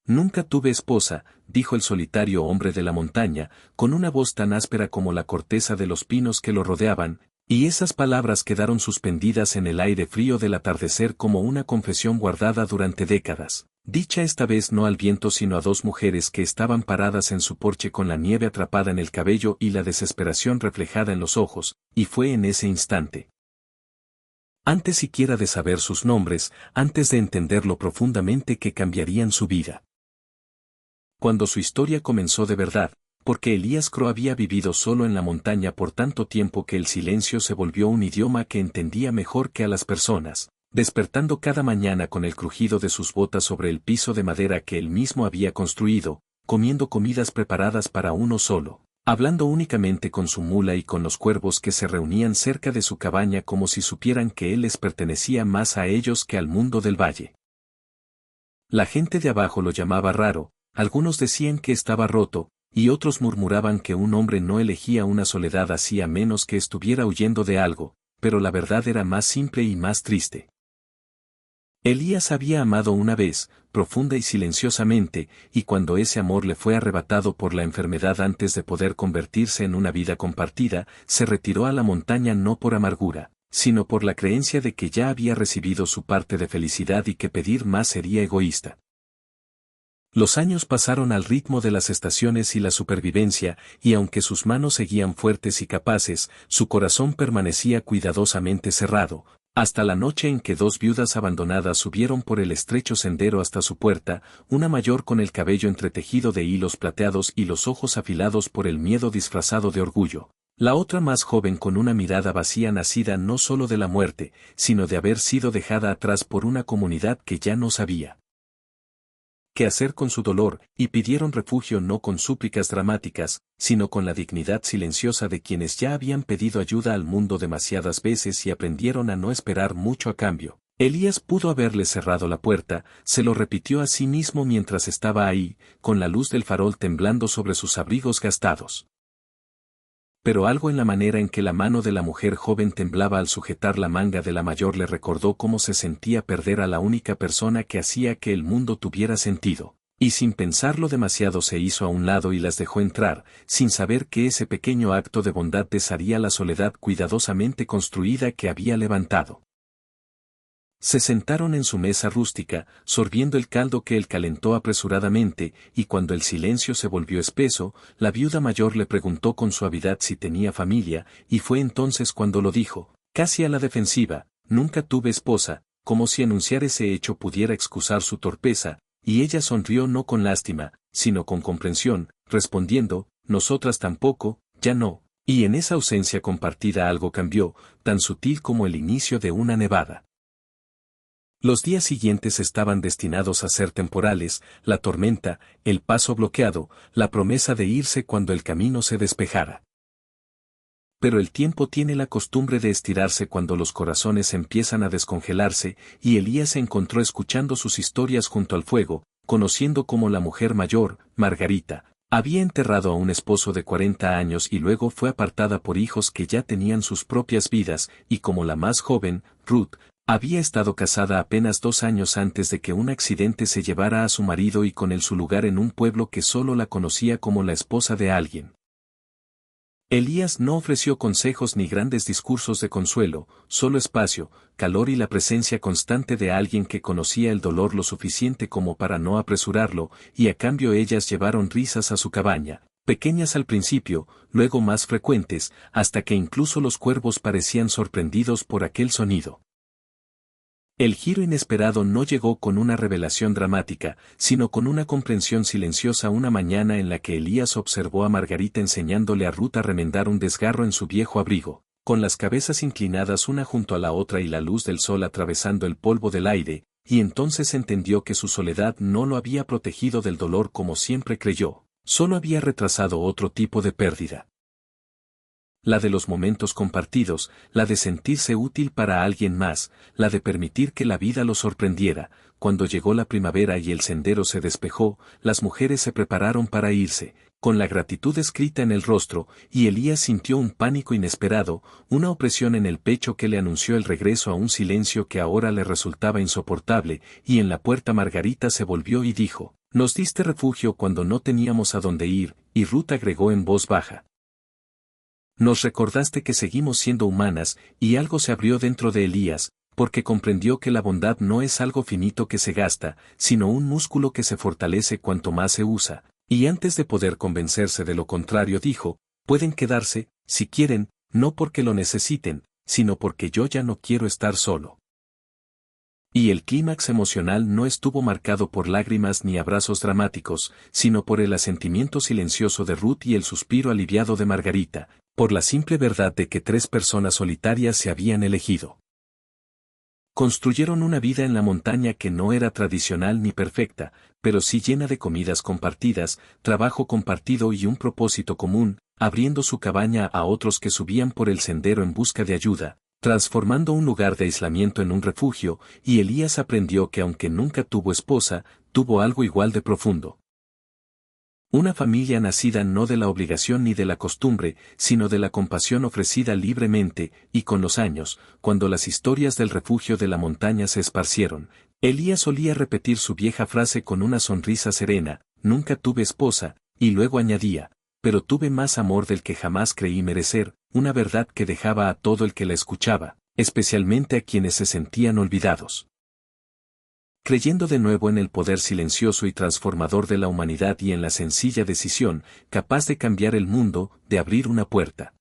Nunca tuve esposa, dijo el solitario hombre de la montaña, con una voz tan áspera como la corteza de los pinos que lo rodeaban, y esas palabras quedaron suspendidas en el aire frío del atardecer como una confesión guardada durante décadas, dicha esta vez no al viento sino a dos mujeres que estaban paradas en su porche con la nieve atrapada en el cabello y la desesperación reflejada en los ojos, y fue en ese instante. Antes siquiera de saber sus nombres, antes de entenderlo profundamente que cambiarían su vida. Cuando su historia comenzó de verdad, porque Elías Crow había vivido solo en la montaña por tanto tiempo que el silencio se volvió un idioma que entendía mejor que a las personas, despertando cada mañana con el crujido de sus botas sobre el piso de madera que él mismo había construido, comiendo comidas preparadas para uno solo, hablando únicamente con su mula y con los cuervos que se reunían cerca de su cabaña como si supieran que él les pertenecía más a ellos que al mundo del valle. La gente de abajo lo llamaba raro, algunos decían que estaba roto, y otros murmuraban que un hombre no elegía una soledad así a menos que estuviera huyendo de algo, pero la verdad era más simple y más triste. Elías había amado una vez, profunda y silenciosamente, y cuando ese amor le fue arrebatado por la enfermedad antes de poder convertirse en una vida compartida, se retiró a la montaña no por amargura, sino por la creencia de que ya había recibido su parte de felicidad y que pedir más sería egoísta. Los años pasaron al ritmo de las estaciones y la supervivencia, y aunque sus manos seguían fuertes y capaces, su corazón permanecía cuidadosamente cerrado, hasta la noche en que dos viudas abandonadas subieron por el estrecho sendero hasta su puerta, una mayor con el cabello entretejido de hilos plateados y los ojos afilados por el miedo disfrazado de orgullo, la otra más joven con una mirada vacía nacida no solo de la muerte, sino de haber sido dejada atrás por una comunidad que ya no sabía qué hacer con su dolor, y pidieron refugio no con súplicas dramáticas, sino con la dignidad silenciosa de quienes ya habían pedido ayuda al mundo demasiadas veces y aprendieron a no esperar mucho a cambio. Elías pudo haberle cerrado la puerta, se lo repitió a sí mismo mientras estaba ahí, con la luz del farol temblando sobre sus abrigos gastados. Pero algo en la manera en que la mano de la mujer joven temblaba al sujetar la manga de la mayor le recordó cómo se sentía perder a la única persona que hacía que el mundo tuviera sentido, y sin pensarlo demasiado se hizo a un lado y las dejó entrar, sin saber que ese pequeño acto de bondad desharía la soledad cuidadosamente construida que había levantado. Se sentaron en su mesa rústica, sorbiendo el caldo que él calentó apresuradamente, y cuando el silencio se volvió espeso, la viuda mayor le preguntó con suavidad si tenía familia, y fue entonces cuando lo dijo, casi a la defensiva, nunca tuve esposa, como si anunciar ese hecho pudiera excusar su torpeza, y ella sonrió no con lástima, sino con comprensión, respondiendo, nosotras tampoco, ya no, y en esa ausencia compartida algo cambió, tan sutil como el inicio de una nevada. Los días siguientes estaban destinados a ser temporales, la tormenta, el paso bloqueado, la promesa de irse cuando el camino se despejara. Pero el tiempo tiene la costumbre de estirarse cuando los corazones empiezan a descongelarse, y Elías se encontró escuchando sus historias junto al fuego, conociendo cómo la mujer mayor, Margarita, había enterrado a un esposo de 40 años y luego fue apartada por hijos que ya tenían sus propias vidas, y como la más joven, Ruth, había estado casada apenas 2 años antes de que un accidente se llevara a su marido y con él su lugar en un pueblo que solo la conocía como la esposa de alguien. Elías no ofreció consejos ni grandes discursos de consuelo, solo espacio, calor y la presencia constante de alguien que conocía el dolor lo suficiente como para no apresurarlo, y a cambio ellas llevaron risas a su cabaña, pequeñas al principio, luego más frecuentes, hasta que incluso los cuervos parecían sorprendidos por aquel sonido. El giro inesperado no llegó con una revelación dramática, sino con una comprensión silenciosa una mañana en la que Elías observó a Margarita enseñándole a Ruth a remendar un desgarro en su viejo abrigo, con las cabezas inclinadas una junto a la otra y la luz del sol atravesando el polvo del aire, y entonces entendió que su soledad no lo había protegido del dolor como siempre creyó, solo había retrasado otro tipo de pérdida. La de los momentos compartidos, la de sentirse útil para alguien más, la de permitir que la vida lo sorprendiera. Cuando llegó la primavera y el sendero se despejó, las mujeres se prepararon para irse, con la gratitud escrita en el rostro, y Elías sintió un pánico inesperado, una opresión en el pecho que le anunció el regreso a un silencio que ahora le resultaba insoportable, y en la puerta Margarita se volvió y dijo, Nos diste refugio cuando no teníamos a dónde ir, y Ruth agregó en voz baja. Nos recordaste que seguimos siendo humanas, y algo se abrió dentro de Elías, porque comprendió que la bondad no es algo finito que se gasta, sino un músculo que se fortalece cuanto más se usa, y antes de poder convencerse de lo contrario dijo, pueden quedarse, si quieren, no porque lo necesiten, sino porque yo ya no quiero estar solo. Y el clímax emocional no estuvo marcado por lágrimas ni abrazos dramáticos, sino por el asentimiento silencioso de Ruth y el suspiro aliviado de Margarita, por la simple verdad de que 3 personas solitarias se habían elegido. Construyeron una vida en la montaña que no era tradicional ni perfecta, pero sí llena de comidas compartidas, trabajo compartido y un propósito común, abriendo su cabaña a otros que subían por el sendero en busca de ayuda, transformando un lugar de aislamiento en un refugio, y Elías aprendió que aunque nunca tuvo esposa, tuvo algo igual de profundo. Una familia nacida no de la obligación ni de la costumbre, sino de la compasión ofrecida libremente, y con los años, cuando las historias del refugio de la montaña se esparcieron, Elías solía repetir su vieja frase con una sonrisa serena, nunca tuve esposa, y luego añadía, pero tuve más amor del que jamás creí merecer, una verdad que dejaba a todo el que la escuchaba, especialmente a quienes se sentían olvidados. Creyendo de nuevo en el poder silencioso y transformador de la humanidad y en la sencilla decisión, capaz de cambiar el mundo, de abrir una puerta.